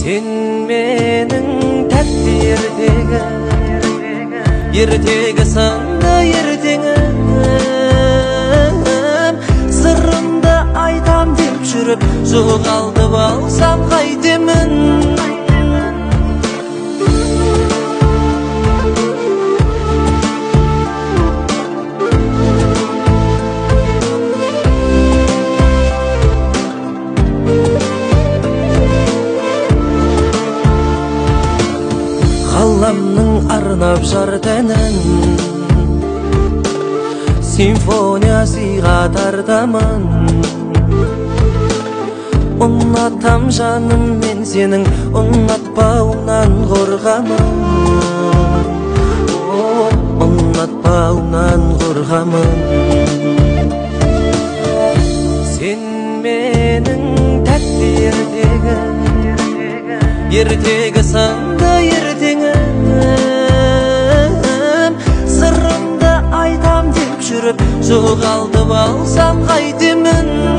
Sen mening tatti ertegi sanda ertengim sırrımda aytam dep жүрүp жоғалтып алсам қайтемін Қаламның арнап жар тәнін симфония сыйға тартамын Ұнатам жаным мен сенің ұнатпауыңнан қорғамын Ұнатпауыңнан қорғамын Сен менің тәтті ертегі санда ертеңім сырымды айтам деп жүріп жоғалтып алсам қайтемін